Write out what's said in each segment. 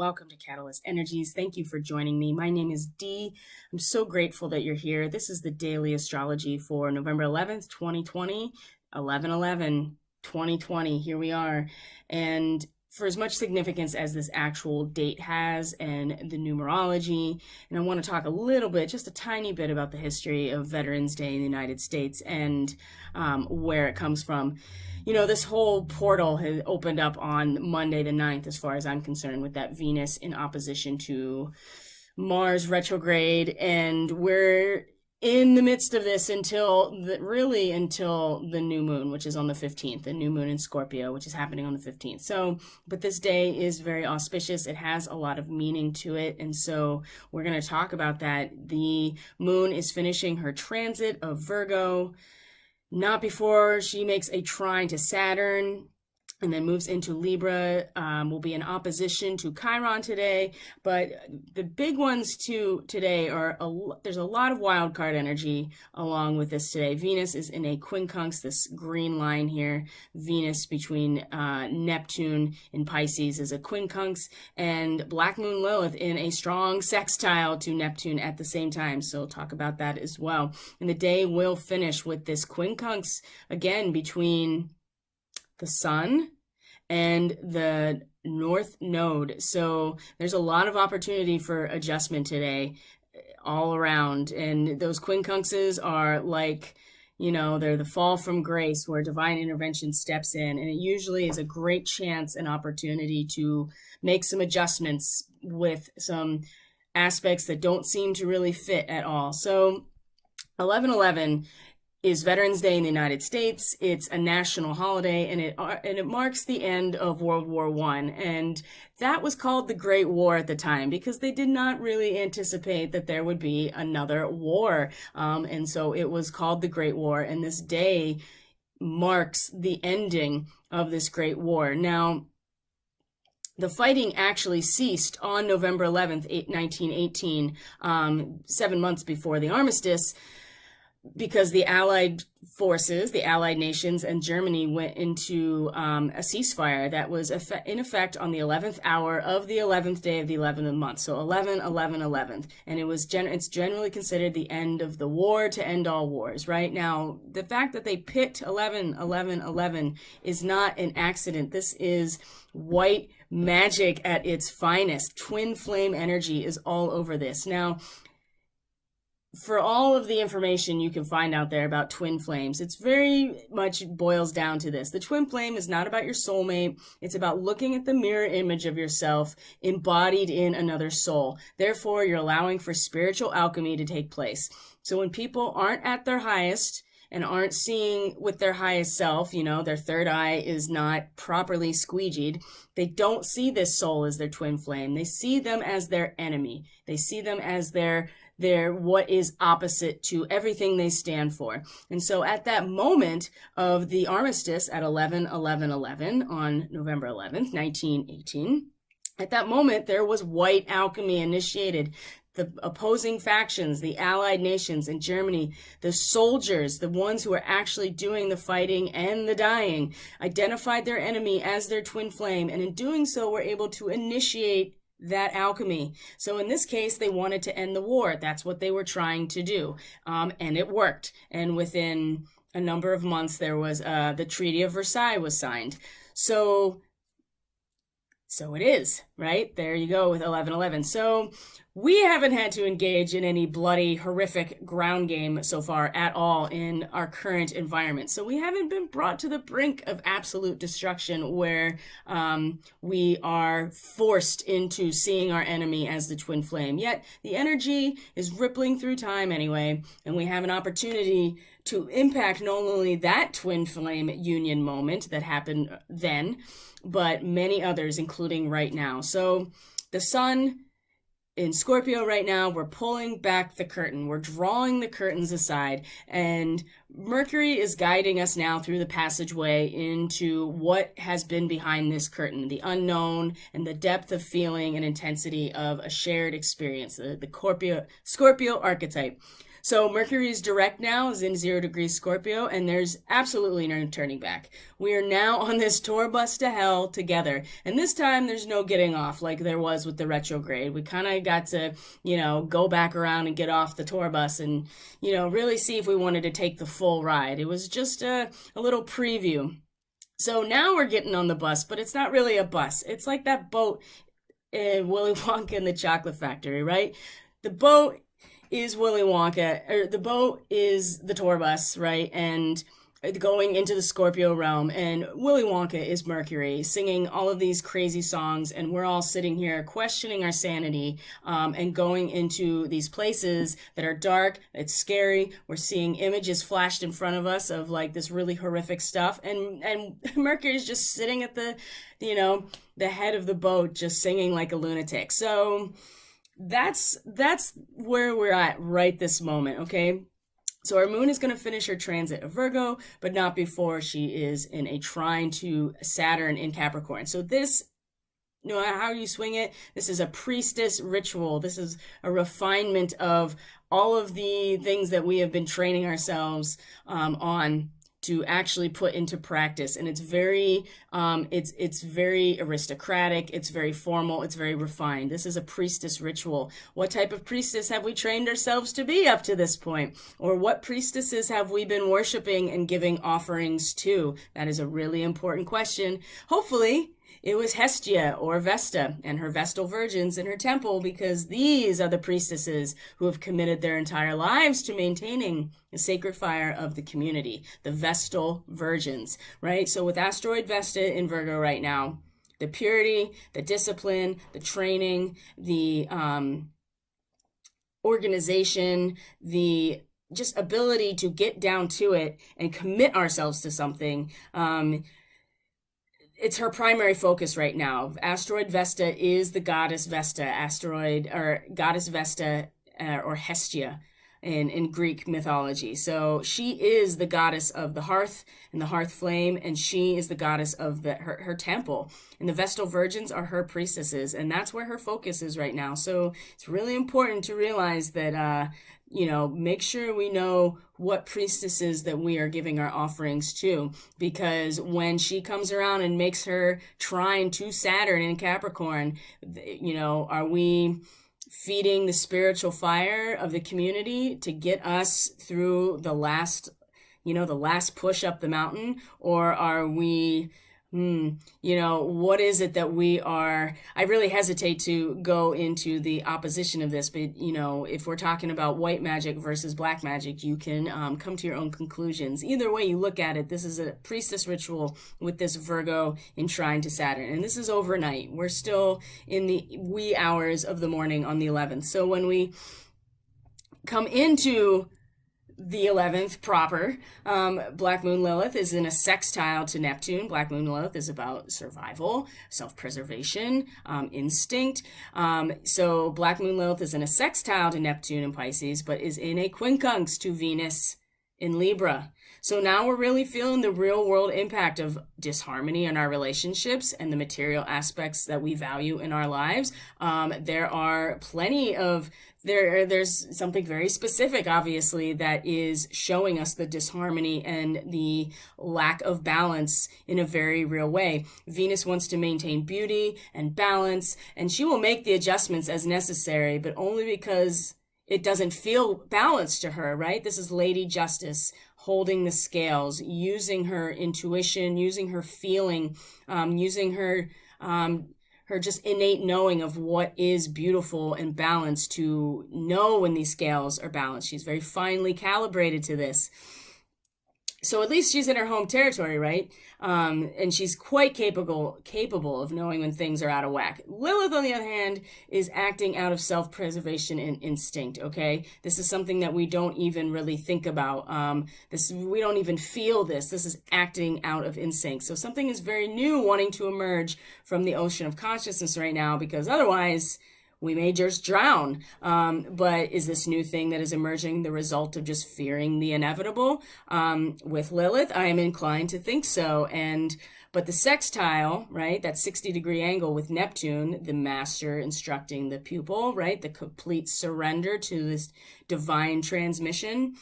Welcome to Catalyst Energies. Thank you for joining me. My name is Dee. I'm so grateful that you're here. This is the daily astrology for November 11th, 2020, 11/11/2020. Here we are. And for as much significance as this actual date has and the numerology, and I want to talk a little bit, just a tiny bit, about the history of Veterans Day in the United States and where it comes from. You know, this whole portal has opened up on Monday the 9th, as far as I'm concerned, with that Venus in opposition to Mars retrograde. And we're in the midst of this until the new moon, which is on the 15th, the new moon in Scorpio, which is happening on the 15th. So, but this day is very auspicious. It has a lot of meaning to it. And so we're going to talk about that. The moon is finishing her transit of Virgo, not before she makes a trine to Saturn, and then moves into Libra. Will be in opposition to Chiron today. But the big ones today are, there's a lot of wild card energy along with this today. Venus is in a quincunx, this green line here. Venus between Neptune in Pisces is a quincunx, and Black Moon Lilith in a strong sextile to Neptune at the same time. So we'll talk about that as well. And the day will finish with this quincunx again between the sun and the north node. So there's a lot of opportunity for adjustment today all around. And those quincunxes are like, you know, they're the fall from grace where divine intervention steps in. And it usually is a great chance and opportunity to make some adjustments with some aspects that don't seem to really fit at all. So 11/11 is Veterans Day in the United States. It's a national holiday, and it marks the end of World War I. And that was called the Great War at the time because they did not really anticipate that there would be another war. And so it was called the Great War, and this day marks the ending of this Great War. Now, the fighting actually ceased on November 11th, 1918, 7 months before the armistice, because the Allied forces, the Allied nations, and Germany went into a ceasefire that was in effect on the 11th hour of the 11th day of the 11th month. So 11/11/11. And it's generally considered the end of the war to end all wars, right? Now, the fact that they picked 11/11/11 is not an accident. This is white magic at its finest. Twin flame energy is all over this. Now, for all of the information you can find out there about twin flames, it's very much boils down to this. The twin flame is not about your soulmate. It's about looking at the mirror image of yourself embodied in another soul. Therefore, you're allowing for spiritual alchemy to take place. So when people aren't at their highest and aren't seeing with their highest self, you know, their third eye is not properly squeegeed, they don't see this soul as their twin flame. They see them as their enemy. They see them as their what is opposite to everything they stand for. And so at that moment of the armistice at 11/11/11 on November 11th, 1918, at that moment there was white alchemy initiated. The opposing factions, the Allied nations in Germany, the soldiers, the ones who are actually doing the fighting and the dying, identified their enemy as their twin flame, and in doing so were able to initiate that alchemy. So in this case, they wanted to end the war. That's what they were trying to do. And it worked. And within a number of months, there was the Treaty of Versailles was signed. So it is, right? There you go with 11/11. So we haven't had to engage in any bloody, horrific ground game so far at all in our current environment. So we haven't been brought to the brink of absolute destruction where we are forced into seeing our enemy as the twin flame. Yet the energy is rippling through time anyway, and we have an opportunity to impact not only that twin flame union moment that happened then, but many others, including right now. So the sun in Scorpio right now, we're pulling back the curtain. We're drawing the curtains aside, and Mercury is guiding us now through the passageway into what has been behind this curtain, the unknown and the depth of feeling and intensity of a shared experience, the Scorpio archetype. So Mercury is direct now, is in 0 degrees Scorpio, and there's absolutely no turning back. We are now on this tour bus to hell together. And this time there's no getting off like there was with the retrograde. We kind of got to, go back around and get off the tour bus and, really see if we wanted to take the full ride. It was just a little preview. So now we're getting on the bus, but it's not really a bus. It's like that boat in Willy Wonka and the Chocolate Factory, right? The boat is Willy Wonka, or the boat is the tour bus, right? And going into the Scorpio realm, and Willy Wonka is Mercury, singing all of these crazy songs, and we're all sitting here questioning our sanity, and going into these places that are dark, it's scary, we're seeing images flashed in front of us of like this really horrific stuff, and Mercury's just sitting at the head of the boat, just singing like a lunatic. So that's where we're at right this moment, okay? So our moon is going to finish her transit of Virgo, but not before she is in a trine to Saturn in Capricorn. So this, how you swing it, this is a priestess ritual. This is a refinement of all of the things that we have been training ourselves on to actually put into practice. And it's very it's very aristocratic, it's very formal, it's very refined. This is a priestess ritual. What type of priestess have we trained ourselves to be up to this point? Or what priestesses have we been worshiping and giving offerings to? That is a really important question. Hopefully it was Hestia or Vesta and her Vestal virgins in her temple, because these are the priestesses who have committed their entire lives to maintaining the sacred fire of the community, the Vestal virgins, right? So with asteroid Vesta in Virgo right now, the purity, the discipline, the training, the organization, the just ability to get down to it and commit ourselves to something, it's her primary focus right now. Asteroid Vesta is the goddess Vesta, goddess Vesta, or Hestia in Greek mythology. So she is the goddess of the hearth and the hearth flame, and she is the goddess of her temple. And the Vestal virgins are her priestesses, and that's where her focus is right now. So it's really important to realize that make sure we know what priestesses that we are giving our offerings to, because when she comes around and makes her trine to Saturn in Capricorn, are we feeding the spiritual fire of the community to get us through the last push up the mountain? Or are we what is it that we are? I really hesitate to go into the opposition of this, but if we're talking about white magic versus black magic, you can come to your own conclusions. Either way you look at it, this is a priestess ritual with this Virgo in trine to Saturn, and this is overnight. We're still in the wee hours of the morning on the 11th. So when we come into the 11th proper, Black Moon Lilith is in a sextile to Neptune. Black Moon Lilith is about survival, self-preservation, instinct. So Black Moon Lilith is in a sextile to Neptune in Pisces, but is in a quincunx to Venus in Libra. So now we're really feeling the real world impact of disharmony in our relationships and the material aspects that we value in our lives. There are plenty of there's something very specific, obviously, that is showing us the disharmony and the lack of balance in a very real way. Venus wants to maintain beauty and balance, and she will make the adjustments as necessary, but only because it doesn't feel balanced to her, right? This is Lady Justice holding the scales, using her intuition, using her feeling, using her just innate knowing of what is beautiful and balanced to know when these scales are balanced. She's very finely calibrated to this. So at least she's in her home territory, right? And she's quite capable of knowing when things are out of whack. Lilith, on the other hand, is acting out of self-preservation and instinct, okay? This is something that we don't even really think about. We don't even feel this. This is acting out of instinct. So something is very new wanting to emerge from the ocean of consciousness right now, because otherwise we may just drown. But is this new thing that is emerging the result of just fearing the inevitable? With Lilith, I am inclined to think so. And But the sextile, right, that 60-degree angle with Neptune, the master instructing the pupil, right, the complete surrender to this divine transmission.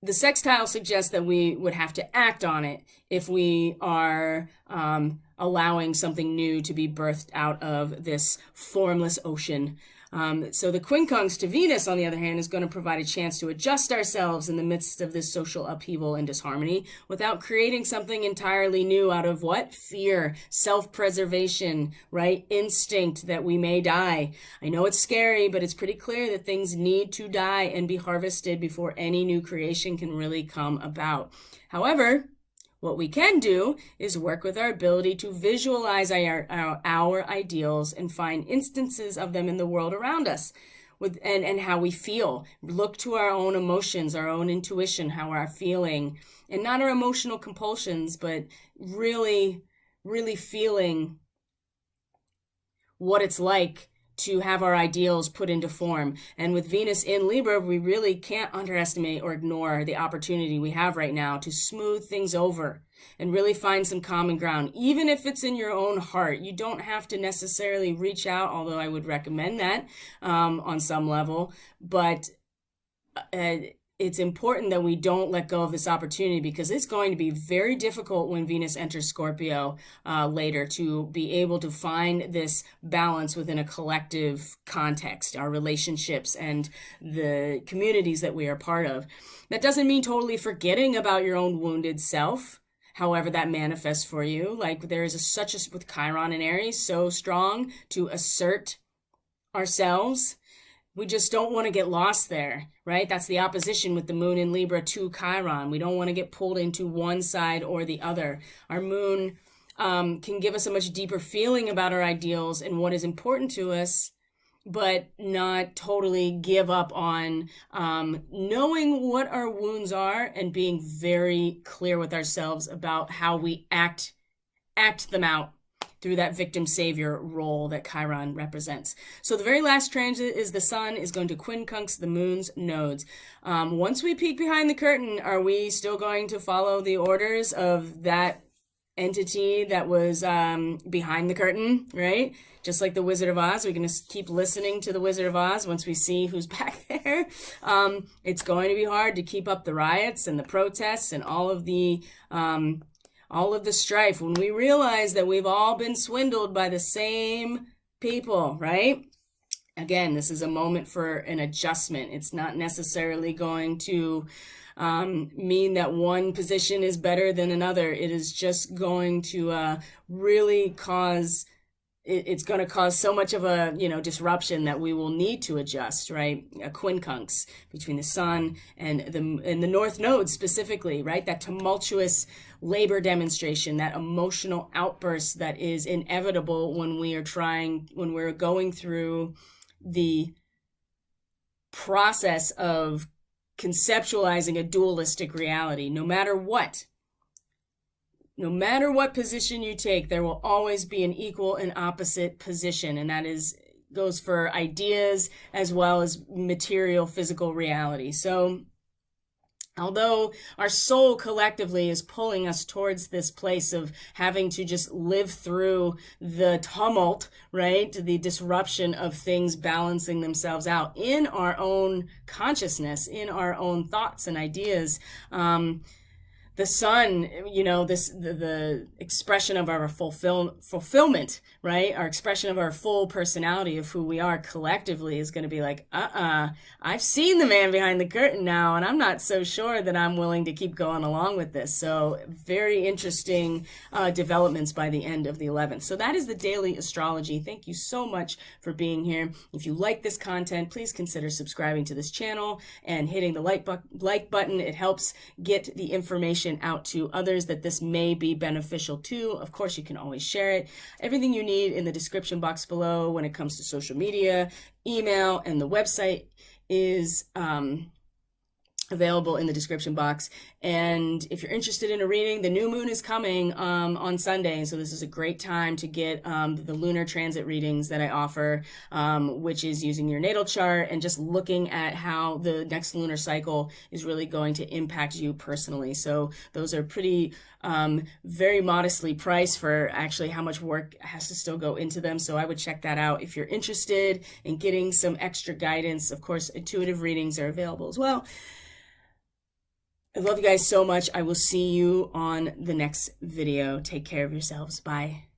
The sextile suggests that we would have to act on it if we are allowing something new to be birthed out of this formless ocean. So the quincunx to Venus, on the other hand, is going to provide a chance to adjust ourselves in the midst of this social upheaval and disharmony without creating something entirely new out of what? Fear, self-preservation, right? Instinct that we may die. I know it's scary, but it's pretty clear that things need to die and be harvested before any new creation can really come about. However, what we can do is work with our ability to visualize our ideals and find instances of them in the world around us and how we feel. Look to our own emotions, our own intuition, how we're feeling, and not our emotional compulsions, but really, really feeling what it's like to have our ideals put into form. And with Venus in Libra, we really can't underestimate or ignore the opportunity we have right now to smooth things over and really find some common ground, even if it's in your own heart. You don't have to necessarily reach out, although I would recommend that on some level, but it's important that we don't let go of this opportunity, because it's going to be very difficult when Venus enters Scorpio later to be able to find this balance within a collective context, our relationships and the communities that we are part of. That doesn't mean totally forgetting about your own wounded self, however that manifests for you. Like there is such a, with Chiron and Aries, so strong to assert ourselves. We just don't want to get lost there, right? That's the opposition with the moon in Libra to Chiron. We don't want to get pulled into one side or the other. Our moon can give us a much deeper feeling about our ideals and what is important to us, but not totally give up on knowing what our wounds are and being very clear with ourselves about how we act them out through that victim savior role that Chiron represents. So the very last transit is the sun is going to quincunx the moon's nodes. Once we peek behind the curtain, are we still going to follow the orders of that entity that was behind the curtain, right? Just like the Wizard of Oz, we're going to keep listening to the Wizard of Oz once we see who's back there. It's going to be hard to keep up the riots and the protests and all of the strife when we realize that we've all been swindled by the same people, right? Again, this is a moment for an adjustment. It's not necessarily going to mean that one position is better than another. It is just going to really cause, it's going to cause so much of a, disruption that we will need to adjust, right? A quincunx between the sun and the north node specifically, right? That tumultuous labor demonstration, that emotional outburst that is inevitable when we're going through the process of conceptualizing a dualistic reality. No matter what position you take, there will always be an equal and opposite position, and that goes for ideas as well as material physical reality. So although our soul collectively is pulling us towards this place of having to just live through the tumult, right? The disruption of things balancing themselves out in our own consciousness, in our own thoughts and ideas. The sun, the expression of our fulfillment, right? Our expression of our full personality of who we are collectively is going to be like, I've seen the man behind the curtain now, and I'm not so sure that I'm willing to keep going along with this. So very interesting developments by the end of the 11th. So that is the daily astrology. Thank you so much for being here. If you like this content, please consider subscribing to this channel and hitting the like button. It helps get the information out to others that this may be beneficial to. Of course, you can always share it. Everything you need in the description box below when it comes to social media, email, and the website is available in the description box. And if you're interested in a reading, the new moon is coming on Sunday, so this is a great time to get the lunar transit readings that I offer, which is using your natal chart and just looking at how the next lunar cycle is really going to impact you personally. So those are pretty very modestly priced for actually how much work has to still go into them. So I would check that out if you're interested in getting some extra guidance. Of course, intuitive readings are available as well. I love you guys so much. I will see you on the next video. Take care of yourselves. Bye.